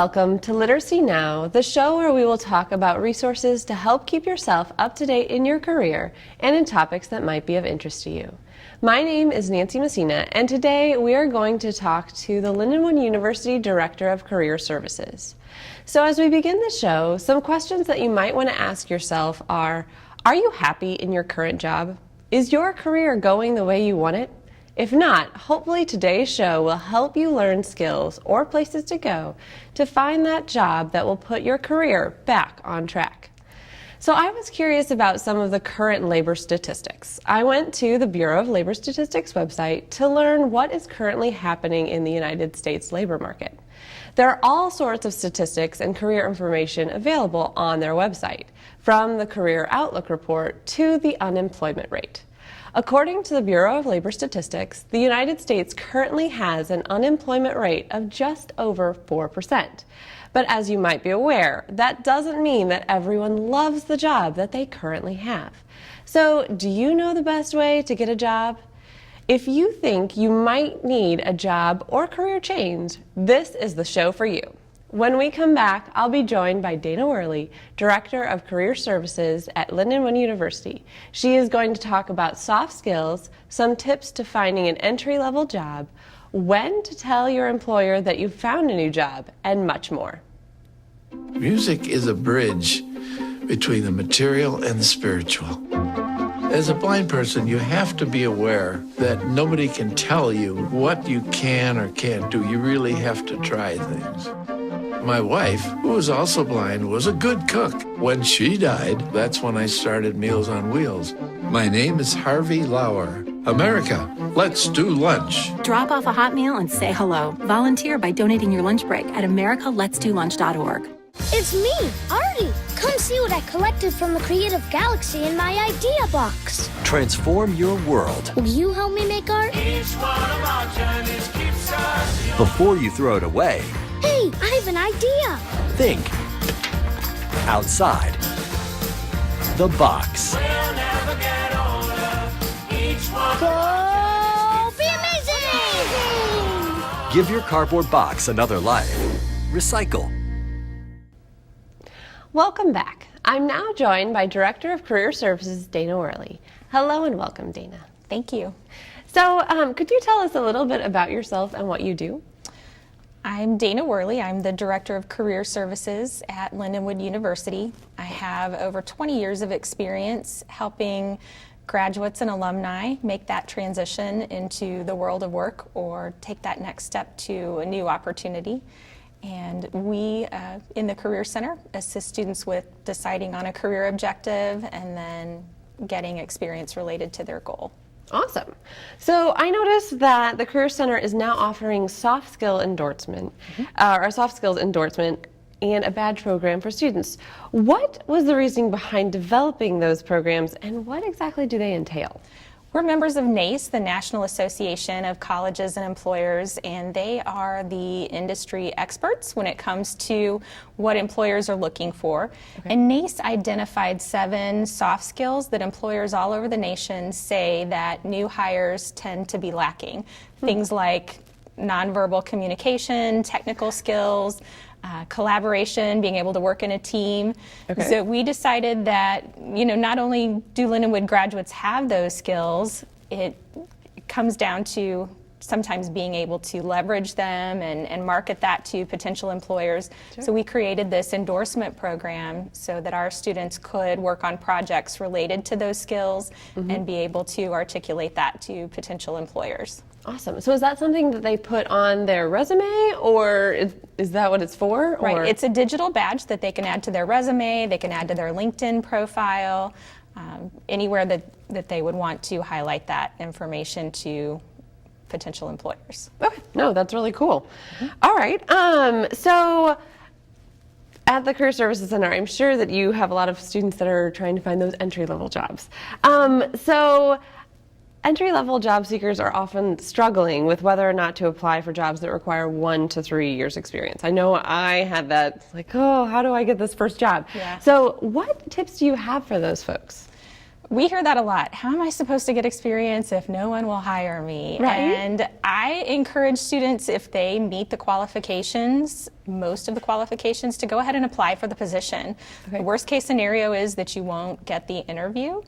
welcome to Literacy Now, the show where we will talk about resources to help keep yourself up to date in your career and in topics that might be of interest to you. My name is Nancy Messina, and today we are going to talk to the Lindenwood University Director of Career Services. So as we begin the show, some questions that you might want to ask yourself are you happy in your current job? Is your career going the way you want it? If not, hopefully today's show will help you learn skills or places to go to find that job that will put your career back on track. So I was curious about some of the current labor statistics. I went to the Bureau of Labor Statistics website to learn what is currently happening in the United States labor market. There are all sorts of statistics and career information available on their website, from the Career Outlook report to the unemployment rate. According to the Bureau of Labor Statistics, the United States currently has an unemployment rate of just over 4%. But as you might be aware, that doesn't mean that everyone loves the job that they currently have. So, do you know the best way to get a job? If you think you might need a job or career change, this is the show for you. When we come back, I'll be joined by Dana Wehrli, Director of Career Services at Lindenwood University. She is going to talk about soft skills, some tips to finding an entry-level job, when to tell your employer that you've found a new job, and much more. Music is a bridge between the material and the spiritual. As a blind person, you have to be aware that nobody can tell you what you can or can't do. You really have to try things. My wife, who was also blind, was a good cook. When she died, that's when I started Meals on Wheels. My name is Harvey Lauer. America, let's do lunch. Drop off a hot meal and say hello. Volunteer by donating your lunch break at americaletsdolunch.org. It's me, Artie. Come see what I collected from the Creative Galaxy in my idea box. Transform your world. Will you help me make art? Each one of our journeys keeps us young. Before you throw it away, Hey, I have an idea. think outside the box. We'll never get older. Each one Go be amazing! Give your cardboard box another life. Recycle. Welcome back. I'm now joined by Director of Career Services, Dana Wehrli. Hello and welcome, Dana. Thank you. So, could you tell us a little bit about yourself and what you do? I'm Dana Wehrli. I'm the Director of Career Services at Lindenwood University. I have over 20 years of experience helping graduates and alumni make that transition into the world of work or take that next step to a new opportunity. And we, in the Career Center, assist students with deciding on a career objective and then getting experience related to their goal. Awesome. So I noticed that the Career Center is now offering soft skill endorsement, or soft skills endorsement, and a badge program for students. What was the reasoning behind developing those programs, and what exactly do they entail? We're members of NACE, the National Association of Colleges and Employers, and they are the industry experts when it comes to what employers are looking for. Okay. And NACE identified 7 soft skills that employers all over the nation say that new hires tend to be lacking. Things like nonverbal communication, technical skills, collaboration, being able to work in a team. Okay. So we decided that, not only do Lindenwood graduates have those skills, it comes down to sometimes being able to leverage them and market that to potential employers. Sure. So we created this endorsement program so that our students could work on projects related to those skills and be able to articulate that to potential employers. Awesome. So is that something that they put on their resume, or is that what it's for? Or? Right. It's a digital badge that they can add to their resume, they can add to their LinkedIn profile, anywhere that they would want to highlight that information to potential employers. Okay. No, that's really cool. All right. So at the Career Services Center, I'm sure that you have a lot of students that are trying to find those entry-level jobs. So entry-level job seekers are often struggling with whether or not to apply for jobs that require 1 to 3 years experience. I know I had that, like, how do I get this first job? Yeah. So what tips do you have for those folks? We hear that a lot. How am I supposed to get experience if no one will hire me? Right. And I encourage students, if they meet the qualifications, most of the qualifications, to go ahead and apply for the position. Okay. The worst case scenario is that you won't get the interview.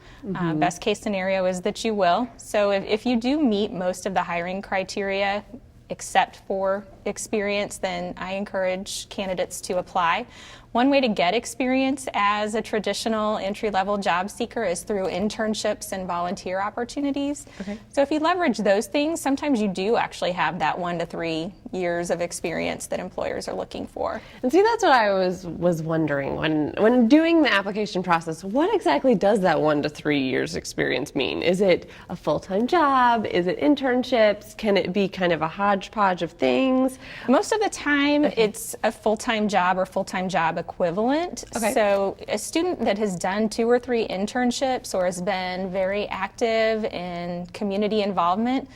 Best case scenario is that you will. So if you do meet most of the hiring criteria, except for experience, then I encourage candidates to apply. One way to get experience as a traditional entry-level job seeker is through internships and volunteer opportunities. Okay. So if you leverage those things, sometimes you do actually have that 1 to 3 years of experience that employers are looking for. And see, that's what I was wondering when doing the application process. What exactly does that 1 to 3 years experience mean? Is it a full-time job? Is it internships? Can it be kind of a hodgepodge of things? Most of the time, it's a full-time job or full-time job equivalent. Okay. So a student that has done 2 or 3 internships or has been very active in community involvement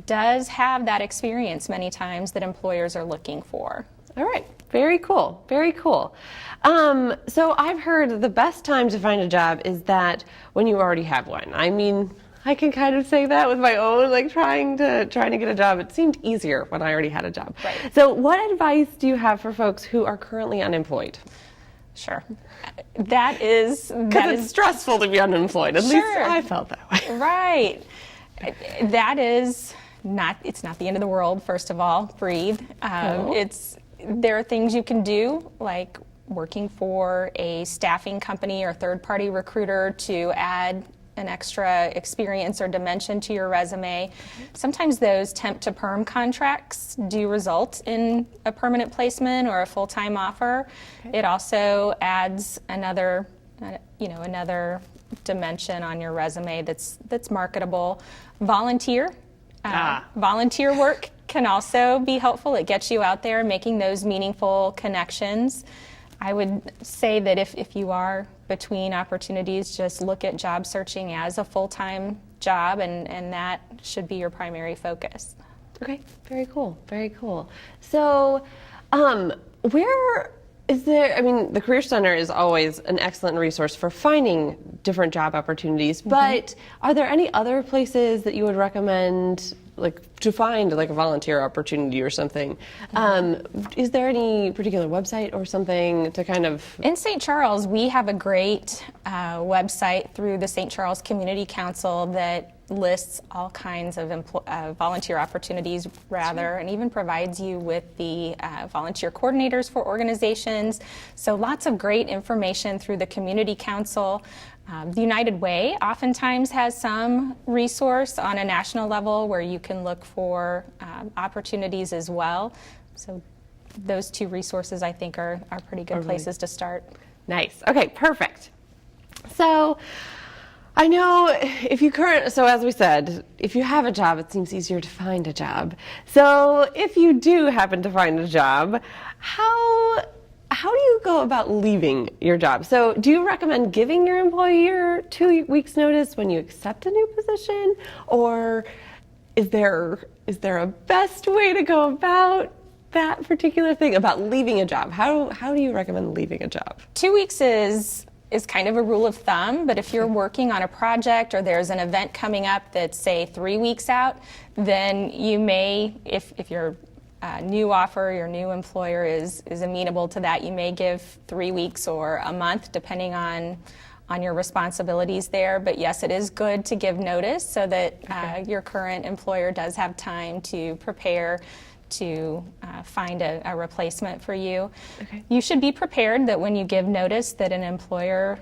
does have that experience many times that employers are looking for. All right. Very cool. Very cool. So I've heard the best time to find a job is that when you already have one. I mean, I can kind of say that with my own, like trying to get a job. It seemed easier when I already had a job. Right. So what advice do you have for folks who are currently unemployed? Sure. That is Because it's stressful to be unemployed. At least Sure. I felt that way. right. That is not. It's not the end of the world. First of all, breathe. There are things you can do, like working for a staffing company or third-party recruiter to add an extra experience or dimension to your resume. Sometimes those temp to perm contracts do result in a permanent placement or a full-time offer. It also adds another dimension on your resume that's marketable. Volunteer work can also be helpful. It gets you out there making those meaningful connections. I would say that if you are between opportunities, just look at job searching as a full-time job, and that should be your primary focus. Okay, very cool, very cool. So, where is there, I mean, the Career Center is always an excellent resource for finding different job opportunities, but are there any other places that you would recommend, like, to find like a volunteer opportunity or something? Is there any particular website or something to kind of... In St. Charles, we have a great website through the St. Charles Community Council that lists all kinds of volunteer opportunities, and even provides you with the volunteer coordinators for organizations. So lots of great information through the Community Council. The United Way oftentimes has some resource on a national level where you can look for opportunities as well. So those 2 resources, I think, are pretty good places to start. Nice. Okay, perfect. So I know so as we said, if you have a job, it seems easier to find a job. So if you do happen to find a job, how do you go about leaving your job? So do you recommend giving your employer 2 weeks notice when you accept a new position? Or is there a best way to go about that particular thing, about leaving a job? How do you recommend leaving a job? 2 weeks is kind of a rule of thumb, but if you're working on a project or there's an event coming up that's, say, 3 weeks out, then you may, if your new offer, your new employer is amenable to that, you may give 3 weeks or a month, depending on your responsibilities there. But yes, it is good to give notice so that your current employer does have time to prepare to find a replacement for you. You should be prepared that when you give notice that an employer,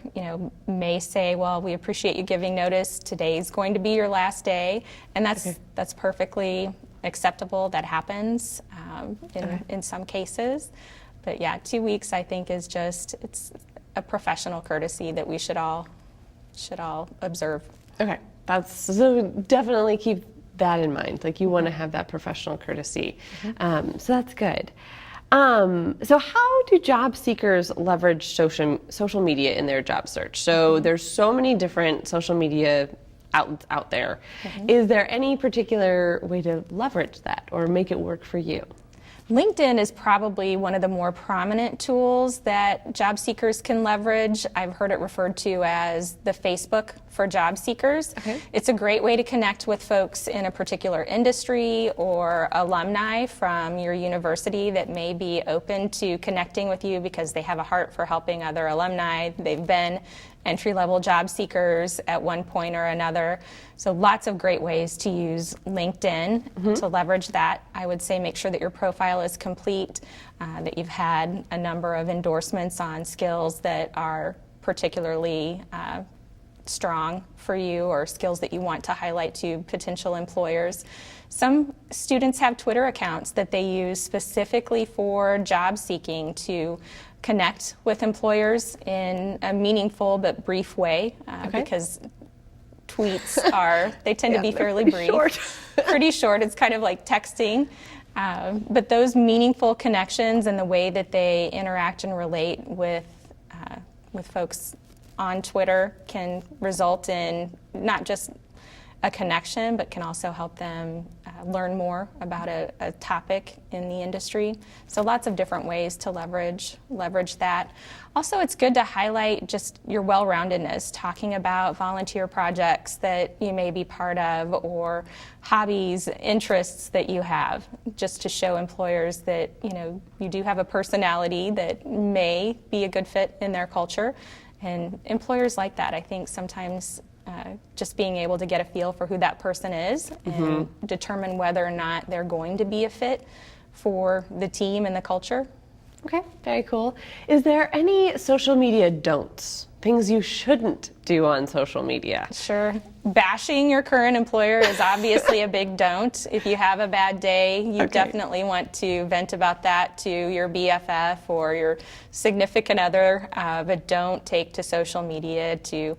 may say, well, we appreciate you giving notice. Today's going to be your last day. And that's perfectly acceptable. That happens in some cases. But yeah, 2 weeks, I think, is it's a professional courtesy that we should all observe. Okay, so definitely keep that in mind. Like, you want to have that professional courtesy. So that's good. So how do job seekers leverage social media in their job search? So there's so many different social media outlets out there. Is there any particular way to leverage that or make it work for you? LinkedIn is probably one of the more prominent tools that job seekers can leverage. I've heard it referred to as the Facebook for job seekers. Okay. It's a great way to connect with folks in a particular industry or alumni from your university that may be open to connecting with you because they have a heart for helping other alumni. They've been entry-level job seekers at one point or another. So lots of great ways to use LinkedIn to leverage that. I would say make sure that your profile is complete, that you've had a number of endorsements on skills that are particularly strong for you or skills that you want to highlight to potential employers. Some students have Twitter accounts that they use specifically for job seeking to connect with employers in a meaningful but brief way because tweets they tend to be fairly brief. Short. Pretty short. It's kind of like texting. But those meaningful connections and the way that they interact and relate with folks on Twitter can result in not just a connection, but can also help them learn more about a topic in the industry. So lots of different ways to leverage that. Also, it's good to highlight just your well-roundedness, talking about volunteer projects that you may be part of or hobbies, interests that you have, just to show employers that you do have a personality that may be a good fit in their culture. And employers like that. I think sometimes just being able to get a feel for who that person is and determine whether or not they're going to be a fit for the team and the culture. Okay, very cool. Is there any social media don'ts? Things you shouldn't do on social media? Sure. Bashing your current employer is obviously a big don't. If you have a bad day, you definitely want to vent about that to your BFF or your significant other, but don't take to social media to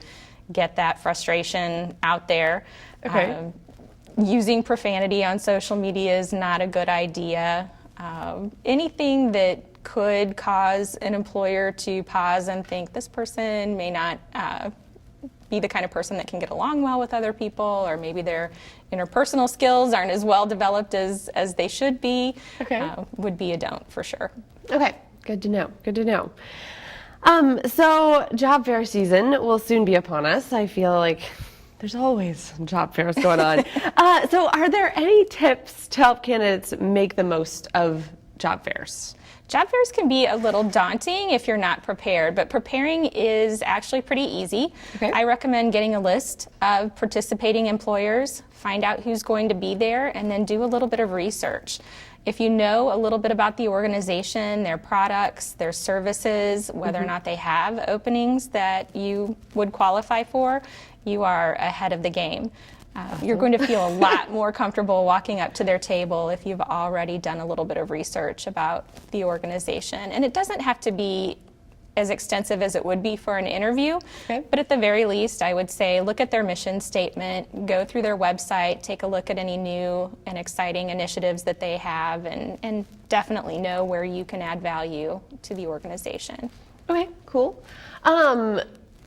get that frustration out there. Okay. Using profanity on social media is not a good idea. Anything that could cause an employer to pause and think this person may not be the kind of person that can get along well with other people, or maybe their interpersonal skills aren't as well developed as they should be, would be a don't for sure. Okay, good to know. Good to know. So job fair season will soon be upon us. I feel like there's always job fairs going on. So are there any tips to help candidates make the most of job fairs? Job fairs can be a little daunting if you're not prepared, but preparing is actually pretty easy. Okay. I recommend getting a list of participating employers, find out who's going to be there, and then do a little bit of research. If you know a little bit about the organization, their products, their services, whether or not they have openings that you would qualify for, you are ahead of the game. You're going to feel a lot more comfortable walking up to their table if you've already done a little bit of research about the organization. And it doesn't have to be as extensive as it would be for an interview, but at the very least, I would say look at their mission statement, go through their website, take a look at any new and exciting initiatives that they have, and definitely know where you can add value to the organization. Okay, cool.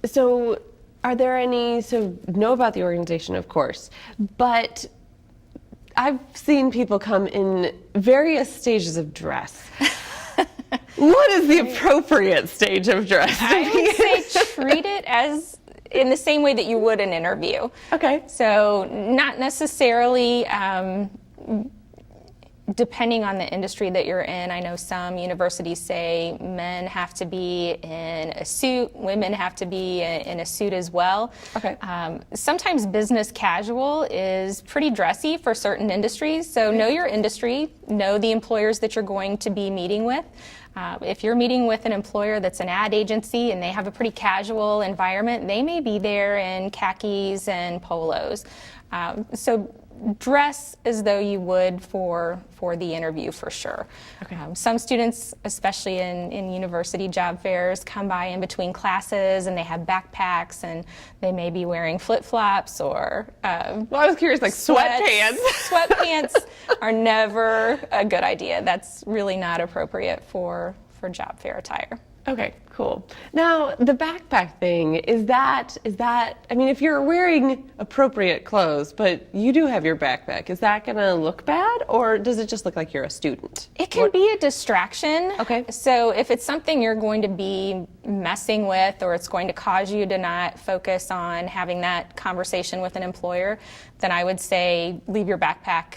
So are there any, so know about the organization, of course, but I've seen people come in various stages of dress. What is the appropriate stage of dress? I would say treat it as in the same way that you would an interview. Okay. So not necessarily depending on the industry that you're in. I know some universities say men have to be in a suit, women have to be in a suit as well. Okay. Sometimes business casual is pretty dressy for certain industries, so know your industry, know the employers that you're going to be meeting with. If you're meeting with an employer that's an ad agency and they have a pretty casual environment, they may be there in khakis and polos. So dress as though you would for the interview for sure. Okay. Some students, especially in university job fairs, come by in between classes and they have backpacks and they may be wearing flip-flops or Well, I was curious, like sweatpants. Sweatpants are never a good idea. That's really not appropriate for job fair attire. Okay, Cool. Now, the backpack thing, is that, I mean, if you're wearing appropriate clothes, but you do have your backpack, is that going to look bad, or does it just look like you're a student? It can be a distraction. Okay. So if it's something you're going to be messing with, or it's going to cause you to not focus on having that conversation with an employer, then I would say leave your backpack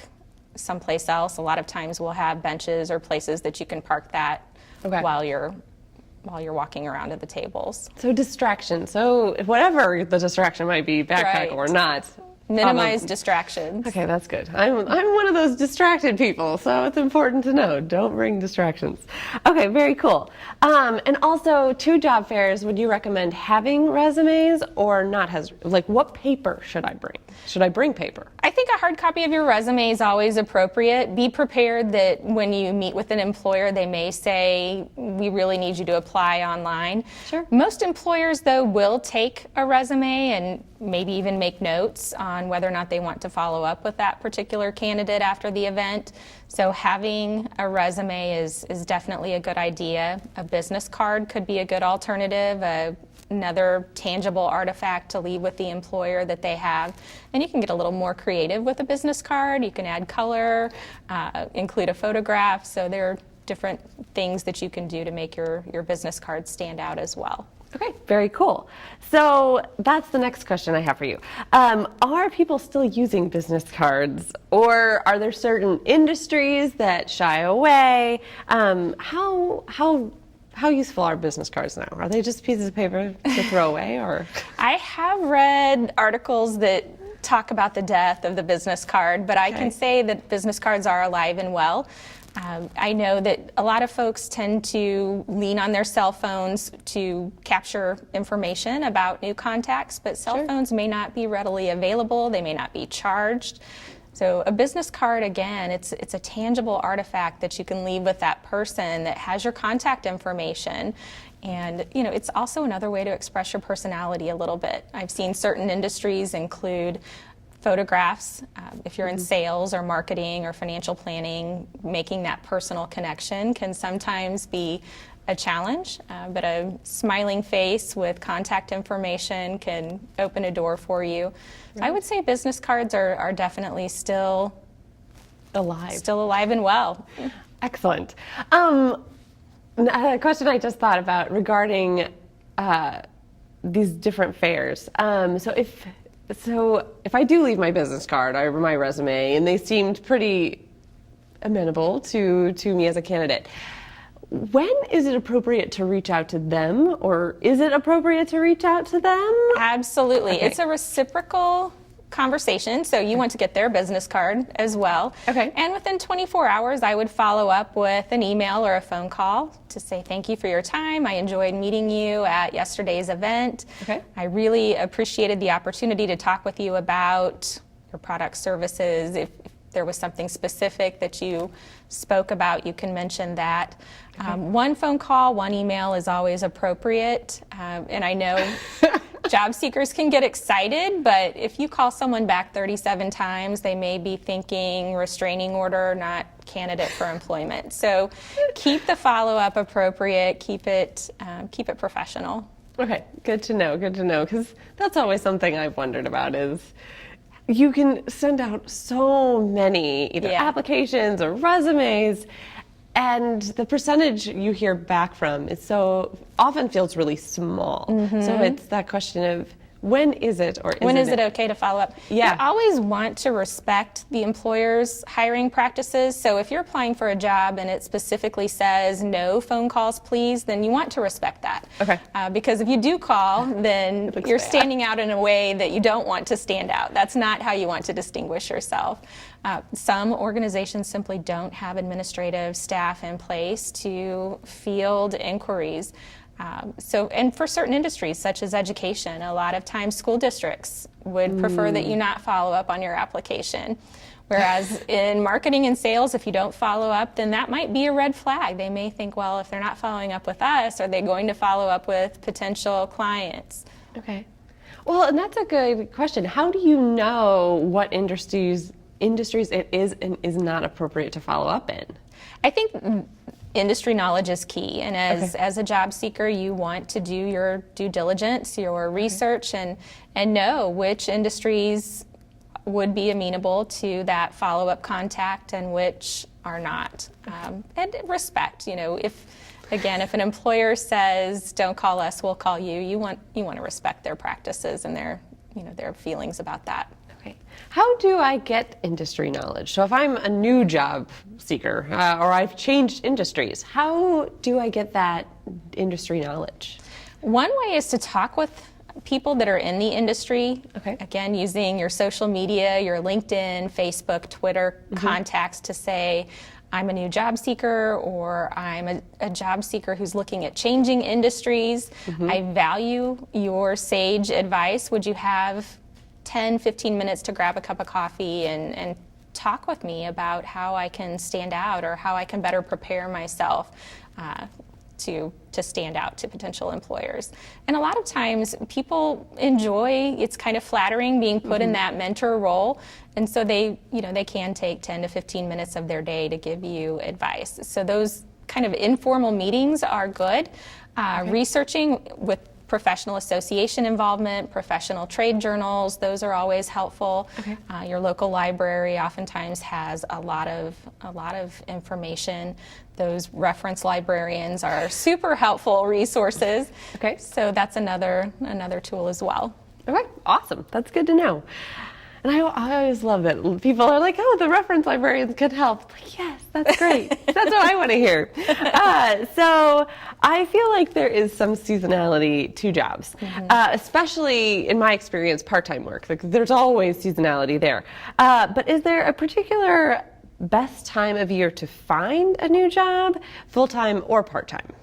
someplace else. A lot of times we'll have benches or places that you can park that while you're walking around at the tables. So distraction. So whatever the distraction might be, backpack or not. Minimize distractions. Okay, that's good. I'm one of those distracted people, so it's important to know. Don't bring distractions. Okay, very cool. And also, to job fairs, would you recommend having resumes or not? Like, what paper should I bring? Should I bring paper? I think a hard copy of your resume is always appropriate. Be prepared that when you meet with an employer, they may say, we really need you to apply online. Sure. Most employers, though, will take a resume and maybe even make notes on whether or not they want to follow up with that particular candidate after the event. So having a resume is definitely a good idea. A business card could be a good alternative, another tangible artifact to leave with the employer that they have. And you can get a little more creative with a business card. You can add color, include a photograph. So there are different things that you can do to make your business card stand out as well. Okay, very cool. So that's the next question I have for you. Are people still using business cards, or are there certain industries that shy away? How useful are business cards now? Are they just pieces of paper to throw away, or? I have read articles that talk about the death of the business card, but I can say that business cards are alive and well. I know that a lot of folks tend to lean on their cell phones to capture information about new contacts, but cell phones may not be readily available. They may not be charged. So a business card, again, it's a tangible artifact that you can leave with that person that has your contact information. And, you know, it's also another way to express your personality a little bit. I've seen certain industries include photographs. If you're in sales or marketing or financial planning, making that personal connection can sometimes be a challenge, but a smiling face with contact information can open a door for you. So I would say business cards are definitely still alive and well. Excellent. A question I just thought about regarding these different fairs. So if I do leave my business card or my resume, and they seemed pretty amenable to me as a candidate, when is it appropriate to reach out to them, or is it appropriate to reach out to them? Absolutely. Okay. It's a reciprocal conversation, so you want to get their business card as well. Okay. And within 24 hours, I would follow up with an email or a phone call to say thank you for your time. I enjoyed meeting you at yesterday's event. Okay. I really appreciated the opportunity to talk with you about your product services. If there was something specific that you spoke about, you can mention that. Okay. One phone call, one email is always appropriate. And I know job seekers can get excited, but if you call someone back 37 times, they may be thinking restraining order, not candidate for employment. So keep the follow-up appropriate, keep it professional. Okay, good to know, because that's always something I've wondered about is you can send out so many either applications or resumes, and the percentage you hear back from is so often feels really small. Mm-hmm. So it's that question of when is it or when is it okay to follow up? Yeah. You always want to respect the employer's hiring practices. So if you're applying for a job and it specifically says no phone calls, please, then you want to respect that. Okay. Because if you do call, then you're standing out in a way that you don't want to stand out. That's not how you want to distinguish yourself. Some organizations simply don't have administrative staff in place to field inquiries. And for certain industries, such as education, a lot of times school districts would prefer that you not follow up on your application. Whereas in marketing and sales, if you don't follow up, then that might be a red flag. They may think, well, if they're not following up with us, are they going to follow up with potential clients? Okay. Well, and that's a good question. How do you know what industries it is and is not appropriate to follow up in? I think industry knowledge is key, and as a job seeker, you want to do your due diligence, your research, and know which industries would be amenable to that follow-up contact and which are not. And respect, if an employer says, "Don't call us, we'll call you," you want to respect their practices and their feelings about that. Okay. How do I get industry knowledge? So if I'm a new job seeker or I've changed industries, how do I get that industry knowledge? One way is to talk with people that are in the industry. Okay. Again, using your social media, your LinkedIn, Facebook, Twitter contacts to say, "I'm a new job seeker," or "I'm a job seeker who's looking at changing industries. I value your sage advice. Would you have 10, 15 minutes to grab a cup of coffee and talk with me about how I can stand out or how I can better prepare myself to stand out to potential employers?" And a lot of times people enjoy, it's kind of flattering being put in that mentor role, and so they can take 10 to 15 minutes of their day to give you advice. So those kind of informal meetings are good. Researching with professional association involvement, professional trade journals, those are always helpful. Your local library oftentimes has a lot of information. Those reference librarians are super helpful resources. Okay. So that's another tool as well. Okay, awesome. That's good to know. And I always love that people are like, "Oh, the reference librarians could help." Like, yes, that's great. That's what I want to hear. So I feel like there is some seasonality to jobs, especially in my experience, part-time work. Like, there's always seasonality there. But is there a particular best time of year to find a new job, full-time or part-time?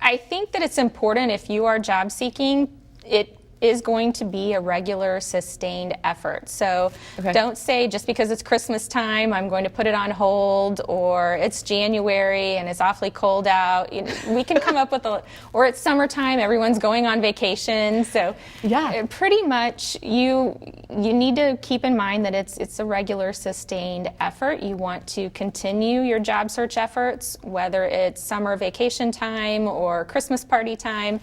I think that it's important if you are job seeking, it is going to be a regular, sustained effort. So don't say just because it's Christmas time, I'm going to put it on hold, or it's January and it's awfully cold out. We can come up with or it's summertime, everyone's going on vacation. So pretty much you need to keep in mind that it's a regular, sustained effort. You want to continue your job search efforts, whether it's summer vacation time or Christmas party time.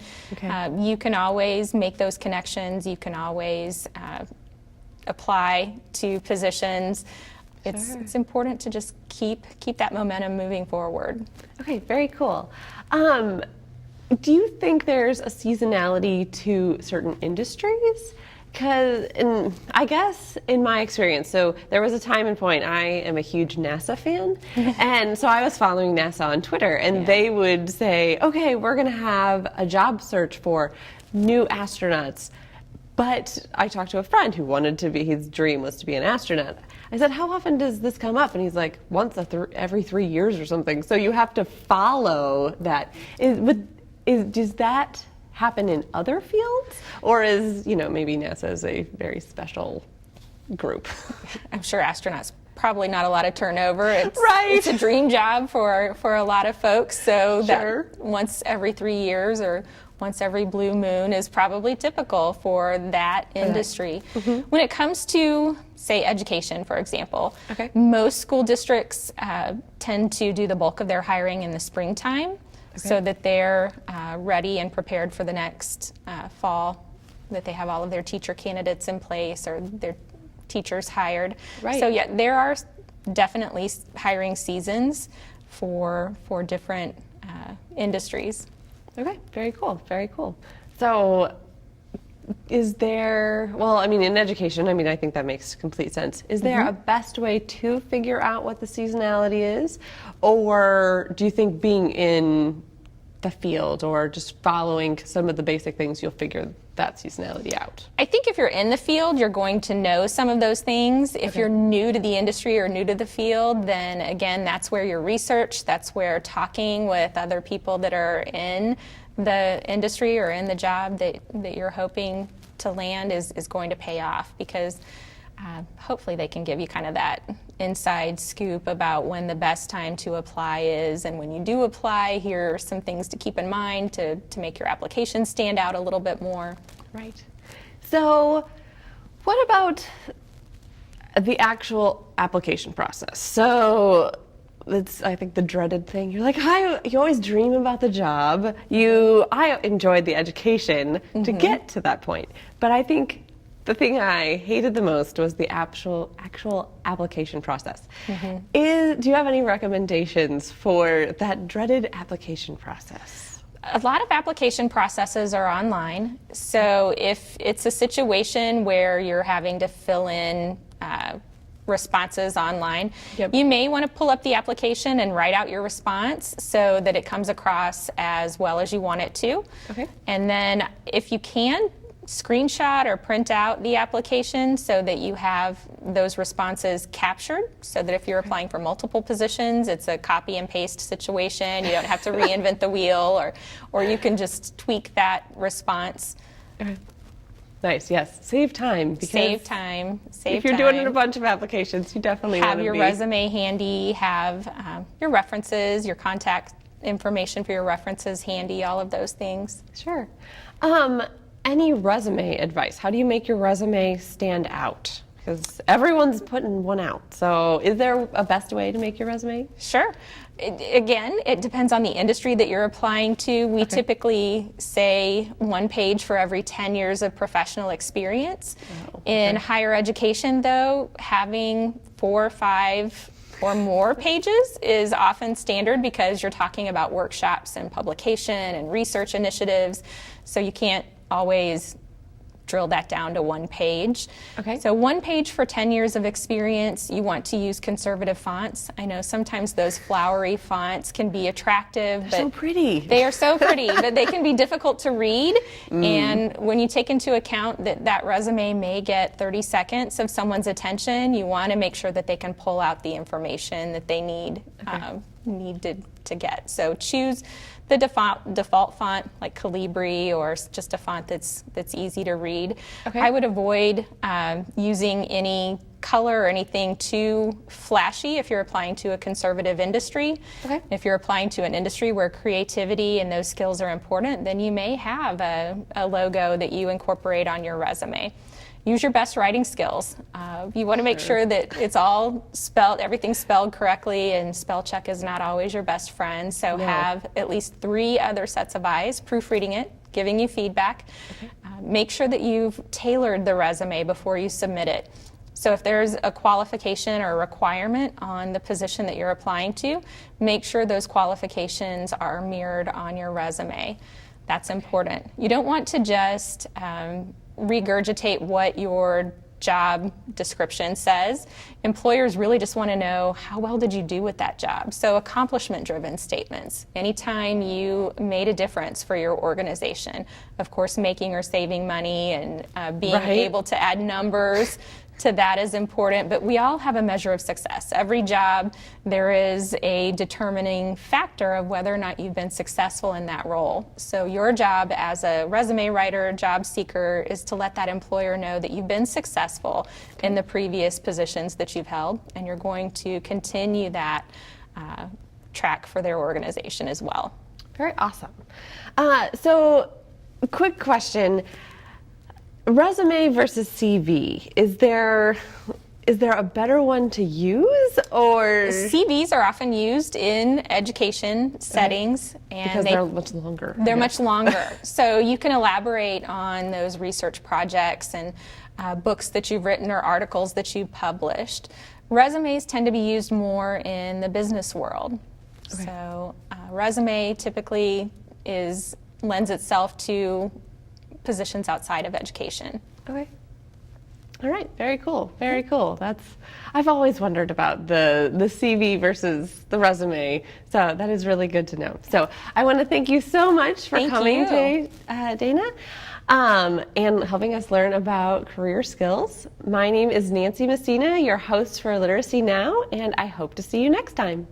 You can always make those connections. You can always apply to positions. It's important to just keep that momentum moving forward. Okay, very cool. Do you think there's a seasonality to certain industries? Because, I guess in my experience, so there was a time and point, I am a huge NASA fan, and so I was following NASA on Twitter, and they would say, "Okay, we're going to have a job search for new astronauts." But I talked to a friend who wanted to be, his dream was to be an astronaut. I said, "How often does this come up?" And he's like, "Once every 3 years or something." So you have to follow that. Does that happen in other fields? Or is, maybe NASA is a very special group? I'm sure astronauts probably not a lot of turnover. It's a dream job for a lot of folks. So that once every 3 years or once every blue moon is probably typical for that industry. When it comes to, say, education, for example, most school districts tend to do the bulk of their hiring in the springtime so that they're ready and prepared for the next fall, that they have all of their teacher candidates in place or their teachers hired. So there are definitely hiring seasons for different industries. Okay, very cool, very cool. So is there, in education, I think that makes complete sense. Is there a best way to figure out what the seasonality is? Or do you think being in the field or just following some of the basic things, you'll figure that seasonality out? I think if you're in the field, you're going to know some of those things. If you're new to the industry or new to the field, then again, that's where your research, that's where talking with other people that are in the industry or in the job that you're hoping to land is going to pay off, because hopefully they can give you kind of that inside scoop about when the best time to apply is, and when you do apply, here are some things to keep in mind to make your application stand out a little bit more. Right. So what about the actual application process? So It's, I think, the dreaded thing. You're like, you always dream about the job. I enjoyed the education to get to that point. But I think the thing I hated the most was the actual application process. Do you have any recommendations for that dreaded application process? A lot of application processes are online. So if it's a situation where you're having to fill in responses online, you may want to pull up the application and write out your response so that it comes across as well as you want it to. And then if you can, screenshot or print out the application so that you have those responses captured, so that if you're applying for multiple positions, it's a copy and paste situation. You don't have to reinvent the wheel, or you can just tweak that response. Nice, yes. Save time. Because Save time. If you're doing a bunch of applications, you definitely have your resume handy, have your references, your contact information for your references handy, all of those things. Sure. Any resume advice? How do you make your resume stand out? Because everyone's putting one out. So is there a best way to make your resume? Sure. Again, it depends on the industry that you're applying to. We typically say 1 page for every 10 years of professional experience. In higher education, though, having 4 or 5 or more pages is often standard because you're talking about workshops and publication and research initiatives. So you can't always drill that down to 1 page. So 1 page for 10 years of experience. You want to use conservative fonts. I know sometimes those flowery fonts can be attractive. They're so pretty. They are so pretty, but they can be difficult to read. And when you take into account that resume may get 30 seconds of someone's attention, you want to make sure that they can pull out the information that they need to get. So choose the default font like Calibri, or just a font that's easy to read. I would avoid using any color or anything too flashy if you're applying to a conservative industry. If you're applying to an industry where creativity and those skills are important, then you may have a logo that you incorporate on your resume. Use your best writing skills. You want to make sure that it's all spelled, everything's spelled correctly, and spell check is not always your best friend. So have at least 3 other sets of eyes proofreading it, giving you feedback. Make sure that you've tailored the resume before you submit it. So if there's a qualification or a requirement on the position that you're applying to, make sure those qualifications are mirrored on your resume. That's important. You don't want to just regurgitate what your job description says. Employers really just want to know, how well did you do with that job? So accomplishment-driven statements. Anytime you made a difference for your organization, of course making or saving money and being able to add numbers to that is important, but we all have a measure of success. Every job, there is a determining factor of whether or not you've been successful in that role. So your job as a resume writer, job seeker, is to let that employer know that you've been successful in the previous positions that you've held, and you're going to continue that track for their organization as well. Very awesome. So, quick question. Resume versus CV. Is there a better one to use, or? CVs are often used in education settings, and because they're much longer. They're much longer. So you can elaborate on those research projects and books that you've written or articles that you've published. Resumes tend to be used more in the business world. So resume typically lends itself to positions outside of education. All right, very cool, very cool. I've always wondered about the CV versus the resume, so that is really good to know. So I want to thank you so much for coming today, Dana, and helping us learn about career skills. My name is Nancy Messina, your host for Literacy Now, and I hope to see you next time.